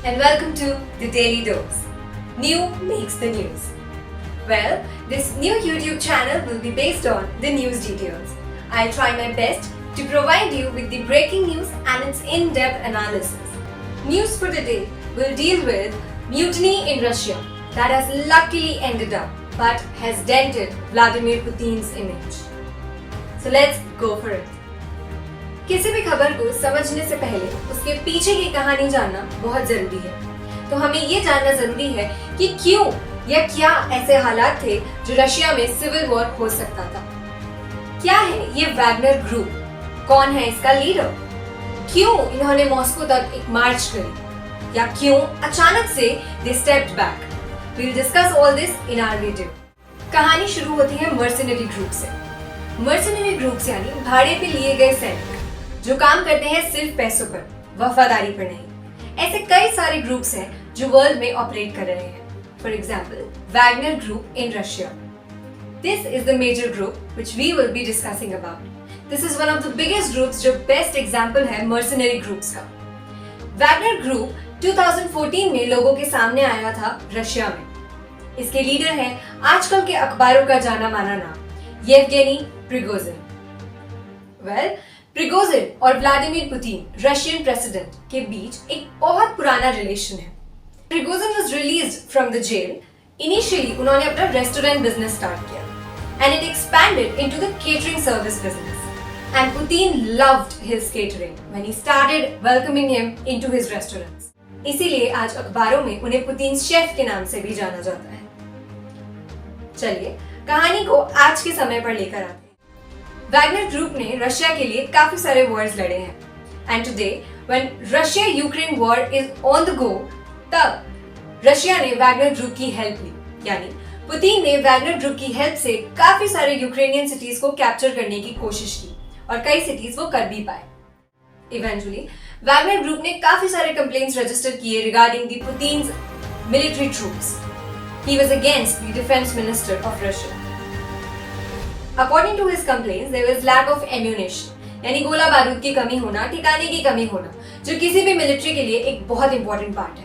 and welcome to The Daily Dose. New makes the news. Well, this new YouTube channel will be based on the news details. I'll try my best to provide you with the breaking news and its in-depth analysis. News for today will deal with mutiny in Russia that has luckily ended up but has dented Vladimir Putin's image. So let's go for it. किसी भी खबर को समझने से पहले उसके पीछे की कहानी जानना बहुत जरूरी है। तो हमें ये जानना जरूरी है कि क्यों या क्या ऐसे हालात थे जो रशिया में सिविल वॉर हो सकता था। क्या है ये वैगनर ग्रुप, कौन है इसका लीडर, क्यों इन्होंने मॉस्को तक एक मार्च करी, या क्यों अचानक से they stepped back. We will discuss all this in our video. कहानी शुरू होती है मर्सिनरी ग्रुप से। मर्सिनरी ग्रुप्स यानी भाड़े पे लिए गए सैनिक जो काम करते हैं सिर्फ पैसों पर, वफादारी पर नहीं। ऐसे कई सारे ग्रुप्स हैं जो वर्ल्ड में ऑपरेट कर रहे हैं। For example, Wagner group in Russia. This is the major group which we will be discussing about. This is one of the biggest groups जो बेस्ट एग्जाम्पल है मर्सिनरी ग्रुप्स का। Wagner group 2014 में लोगों के सामने आया था रशिया में। इसके लीडर हैं आजकल के अखबारों का जाना माना नाम येवगेनी प्रिगोजिन। वेल, प्रिगोजिन और व्लादिमीर पुतिन रशियन प्रेसिडेंट के बीच एक बहुत पुराना रिलेशन है। Prigozhin was released from the jail. Initially उन्होंने अपना रेस्टोरेंट बिजनेस स्टार्ट किया and it expanded into the catering service business and Putin loved his catering when he started welcoming him into his restaurants. इसीलिए आज अखबारों में उन्हें Putin chef के नाम से भी जाना जाता है। चलिए कहानी को आज के समय पर लेकर आते हैं। वैगनर ग्रुप ने रशिया के लिए काफी सारे वॉर्स लड़े हैं and today when Russia Ukraine war is on the go, तब रशिया ने वैगनर ग्रुप की हेल्प ली। यानी पुतिन ने वैगनर ग्रुप की हेल्प से काफी सारे यूक्रेनियन सिटीज को कैप्चर करने की कोशिश की और कई सिटीज वो कर भी पाए। इवेंचुअली वैगनर ग्रुप ने काफी सारे कंप्लेंट्स रजिस्टर किए regarding the Putin's military troops. He was against the defense minister of Russia. According to his complaints, there was lack of ammunition, यानी गोला बारूद की कमी होना, ठिकाने की कमी होना, जो किसी भी मिलिट्री के लिए एक बहुत इंपॉर्टेंट पार्ट है।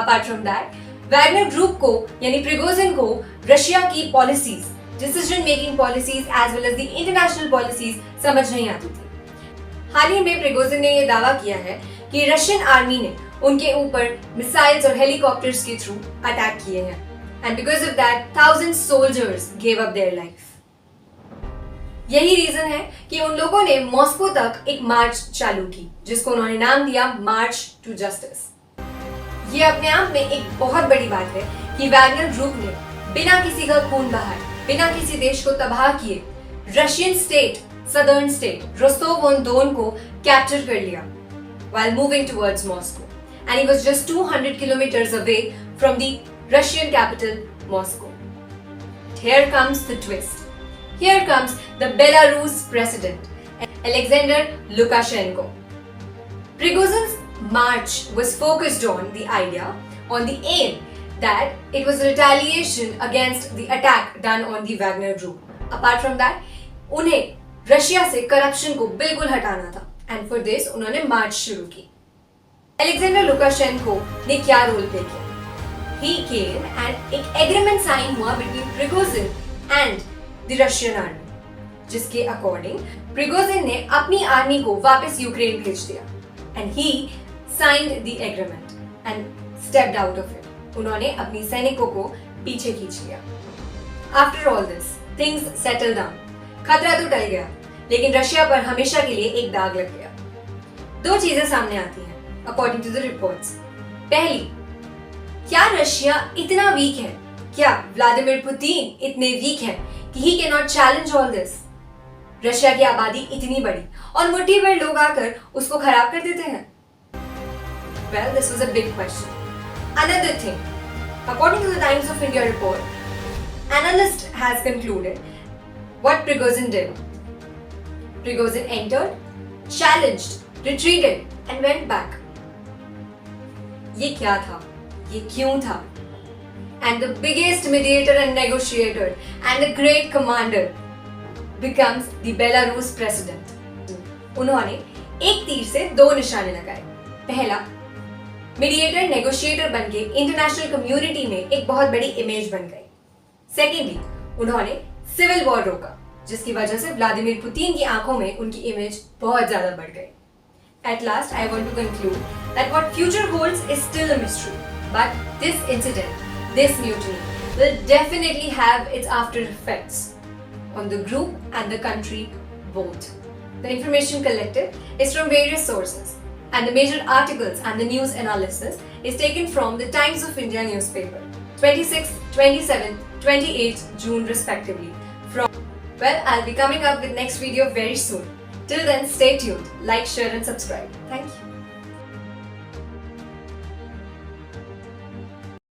Apart from that, Wagner group को यानी प्रिगोजिन को रशिया की policies, decision making policies as well as the international policies समझ नहीं आती थी। हाल ही में प्रिगोजिन ने यह दावा किया है कि रशियन आर्मी ने उनके ऊपर मिसाइल्स और हेलीकॉप्टर्स के थ्रू अटैक किए हैं and because of that thousands soldiers gave up their life. यही रीजन है कि उन लोगों ने मॉस्को तक एक मार्च चालू की जिसको उन्होंने नाम दिया मार्च टू जस्टिस। ये अपने आप में एक बहुत बड़ी बात है कि वैगनर ग्रुप ने बिना किसी का खून बहाए, बिना किसी देश को तबाह किए रशियन स्टेट, सदर्न स्टेट रोस्तोव-ऑन-दोन को कैप्चर कर लिया while moving towards Moscow, and he was just 200 kilometers away from the Russian capital, Moscow. Here comes the twist. Here comes the Belarus president, Alexander Lukashenko. Prigozhin's march was focused on the idea, on the aim that it was retaliation against the attack done on the Wagner group. Apart from that, उन्हें Russia से corruption को बिल्कुल हटाना था, and for this उन्होंने मार्च शुरू की। Alexander Lukashenko ने क्या रोल प्ले किया? He came and एक एग्रीमेंट साइन हुआ between Prigozhin and the Russian army, जिसके अकॉर्डिंग प्रिगोजिन ने अपनी आर्मी को वापस यूक्रेन भेज दिया and he signed the agreement and stepped out of it. उन्होंने अपनी सैनिकों को पीछे खींच लिया। After all this, things settled down. खतरा तो टल गया, लेकिन रशिया पर हमेशा के लिए एक दाग लग गया। दो चीजें सामने आती हैं अकॉर्डिंग टू द रिपोर्ट्स। पहली, क्या रशिया इतना वीक है? क्या व्लादिमीर पुतिन इतने वीक है कि he can not challenge all this? Russia की आबादी इतनी बड़ी और मुट्ठी भर लोग आकर उसको खराब कर देते हैं? Well, this was a big question. Another thing, according to the Times of India report, analyst has concluded what Prigozhin did. Prigozhin entered, challenged, retreated and went back. ये क्या था? ये क्यों था? And the biggest mediator and negotiator and the great commander becomes the Belarus president. उन्होंने एक तीर से दो निशाने लगाए। पहला, मीडिएटर नेगोशिएटर बन के इंटरनेशनल कम्युनिटी में एक बहुत बड़ी इमेज बन गई। सेकेंडली, उन्होंने सिविल वॉर रोका, जिसकी वजह से व्लादिमीर पुतिन की आंखों में उनकी इमेज बहुत ज्यादा बढ़ गई। At last, I want to conclude that what future holds is still a mystery. But this incident, this mutiny, will definitely have its after effects on the group and the country both. The information collected is from various sources, and the major articles and the news analysis is taken from the Times of India newspaper, 26th, 27th, 28th June respectively. Well, I'll be coming up with next video very soon. Till then, stay tuned, like, share and subscribe. Thank you.